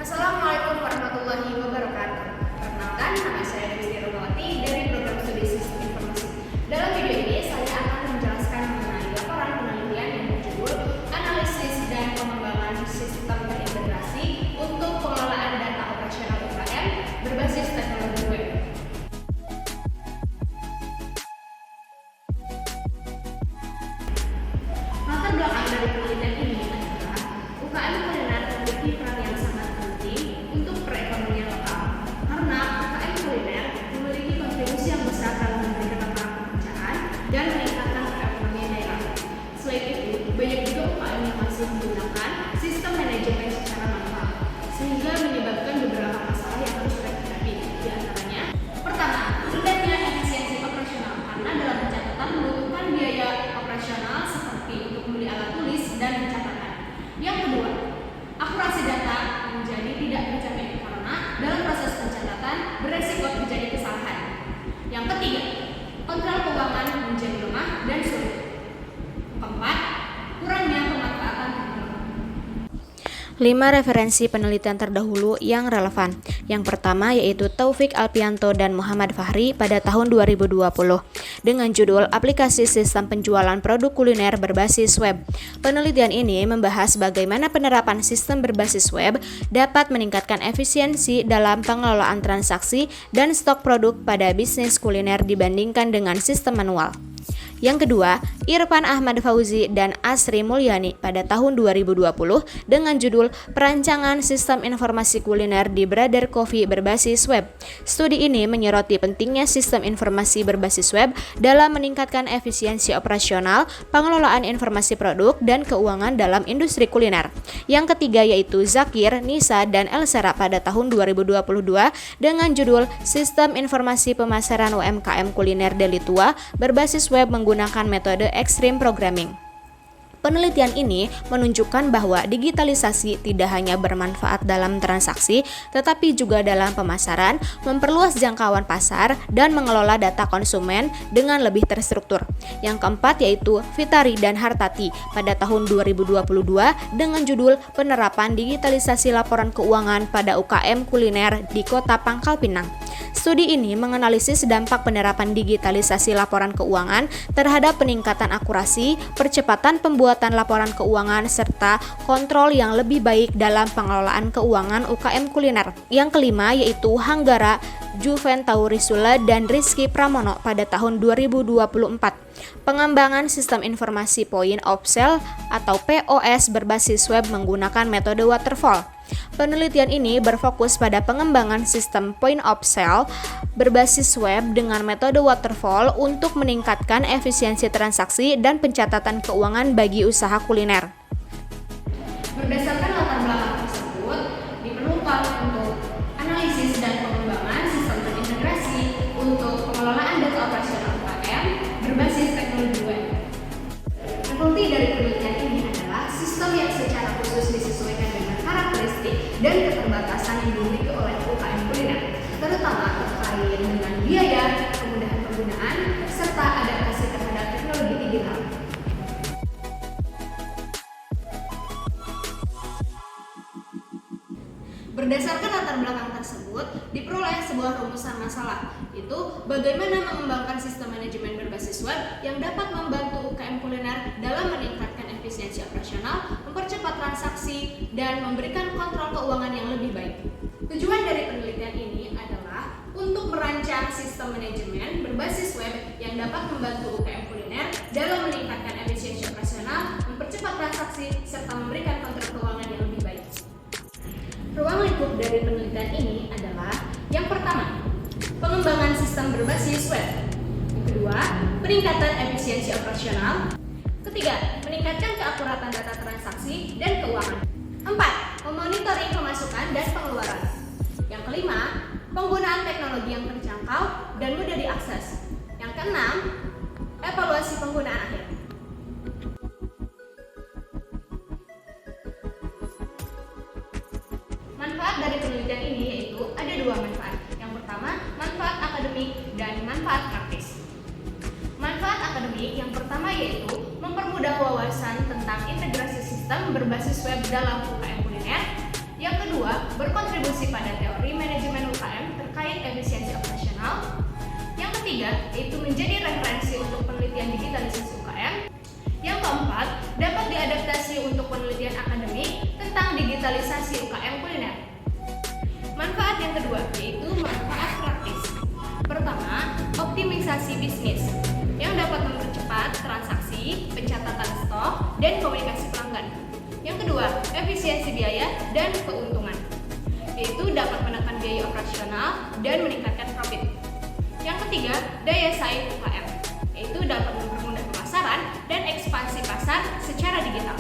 Assalamualaikum warahmatullahi wabarakatuh. Perkenalkan, nama saya Dewi Ronawati dari Program Studi Sistem Informasi. Dalam video ini, saya akan menjelaskan mengenai laporan penelitian yang berjudul Analisis dan Pengembangan Sistem Terintegrasi untuk Pengelolaan Data Operasional UKM Berbasis Teknologi Web. Latar belakang dari penelitian ini adalah UKM kuliner memiliki peran yang sangat penting untuk perekonomian lokal karena UKM kuliner memiliki kontribusi yang besar dalam memberikan lapangan pekerjaan dan meningkatkan perekonomian daerah. Selain itu, banyak juga UKM yang masih menggunakan sistem manajemen secara manual sehingga menyebabkan beberapa masalah yang harus mereka hadapi. Di antaranya, pertama, rendahnya efisiensi operasional karena dalam pencatatan membutuhkan biaya operasional seperti untuk membeli alat tulis dan pencatatan. Yang kedua, akurasi data menjadi tidak tercapai karena dalam proses pencatatan beresiko terjadi kesalahan. Yang ketiga, kontrol keuangan menjadi lemah dan sulit. Keempat, kurangnya pemanfaatan teknologi. 5 referensi penelitian terdahulu yang relevan. Yang pertama yaitu Taufik Alpianto dan Muhammad Fahri pada tahun 2020 dengan judul Aplikasi Sistem Penjualan Produk Kuliner Berbasis Web. Penelitian ini membahas bagaimana penerapan sistem berbasis web dapat meningkatkan efisiensi dalam pengelolaan transaksi dan stok produk pada bisnis kuliner dibandingkan dengan sistem manual. Yang kedua, Irfan Ahmad Fauzi dan Asri Mulyani pada tahun 2020 dengan judul Perancangan Sistem Informasi Kuliner di Brother Coffee Berbasis Web. Studi ini menyoroti pentingnya sistem informasi berbasis web dalam meningkatkan efisiensi operasional, pengelolaan informasi produk, dan keuangan dalam industri kuliner. Yang ketiga yaitu Zakir, Nisa, dan Elsera pada tahun 2022 dengan judul Sistem Informasi Pemasaran UMKM Kuliner Delitua Berbasis Web menggunakan metode Extreme Programming. Penelitian ini menunjukkan bahwa digitalisasi tidak hanya bermanfaat dalam transaksi, tetapi juga dalam pemasaran, memperluas jangkauan pasar, dan mengelola data konsumen dengan lebih terstruktur. Yang keempat yaitu Fitari dan Hartati pada tahun 2022 dengan judul Penerapan Digitalisasi Laporan Keuangan pada UKM Kuliner di Kota Pangkal Pinang. Studi ini menganalisis dampak penerapan digitalisasi laporan keuangan terhadap peningkatan akurasi, percepatan pembuatan laporan keuangan, serta kontrol yang lebih baik dalam pengelolaan keuangan UKM kuliner. Yang kelima yaitu Hanggara, Juventaurisula, dan Rizky Pramono pada tahun 2024. Pengembangan sistem informasi point of sale atau POS berbasis web menggunakan metode waterfall. Penelitian ini berfokus pada pengembangan sistem point of sale berbasis web dengan metode waterfall untuk meningkatkan efisiensi transaksi dan pencatatan keuangan bagi usaha kuliner. Berdasarkan latar belakang tersebut, diperlukan untuk analisis dan pengembangan sistem terintegrasi untuk pengelolaan data operasional UKM berbasis teknologi web. Fakulti dari penelitian ini adalah sistem yang secara khusus disesuaikan dengan karakteristik dan keterbatasan yang dimiliki oleh UKM kuliner, terutama terkait dengan biaya, kemudahan penggunaan, serta adaptasi terhadap teknologi digital. Berdasarkan latar belakang tersebut, diperoleh sebuah rumusan masalah, yaitu bagaimana mengembangkan sistem manajemen berbasis web yang dapat membantu UKM kuliner dalam meningkatkan efisiensi operasional, mempercepat transaksi, dan memberikan kontrol keuangan yang lebih baik. Tujuan dari penelitian ini adalah untuk merancang sistem manajemen berbasis web yang dapat membantu UKM kuliner dalam meningkatkan efisiensi operasional, mempercepat transaksi, serta memberikan kontrol keuangan yang lebih baik. Ruang lingkup dari penelitian ini adalah yang pertama, pengembangan sistem berbasis web. Yang kedua, peningkatan efisiensi operasional. Ketiga, meningkatkan keakuratan data transaksi dan keuangan. 4. Memonitoring pemasukan dan pengeluaran. Yang kelima, penggunaan teknologi yang terjangkau dan mudah diakses. Yang keenam, evaluasi penggunaan akhir. Manfaat dari penelitian ini yaitu ada 2 manfaat. Yang pertama, manfaat akademik dan manfaat praktis. Manfaat akademik yang pertama yaitu mempermudah wawasan tentang integrasi sistem berbasis web dalam UKM kuliner. Yang kedua, berkontribusi pada teori manajemen UKM terkait efisiensi operasional. Yang ketiga, yaitu menjadi referensi untuk penelitian digitalisasi UKM. Yang keempat, dapat diadaptasi untuk penelitian akademik tentang digitalisasi UKM kuliner. Manfaat yang kedua, yaitu manfaat praktis. Pertama, optimisasi bisnis yang dapat mempercepat transaksi, pencatatan stok, dan komunikasi pelanggan. Yang kedua, efisiensi biaya dan keuntungan, yaitu dapat menekan biaya operasional dan meningkatkan profit. Yang ketiga, daya saing UKM, yaitu dapat mempermudah pemasaran dan ekspansi pasar secara digital.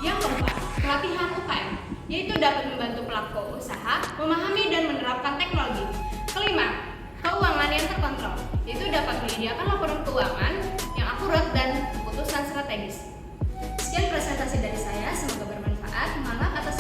Yang keempat, pelatihan UKM, yaitu dapat membantu pelaku usaha memahami dan menerapkan teknologi. Kelima, keuangan yang terkontrol, yaitu dapat menyediakan laporan keuangan yang akurat dan keputusan strategis. Sekian presentasi dari saya, semoga bermanfaat. Mohon maaf atas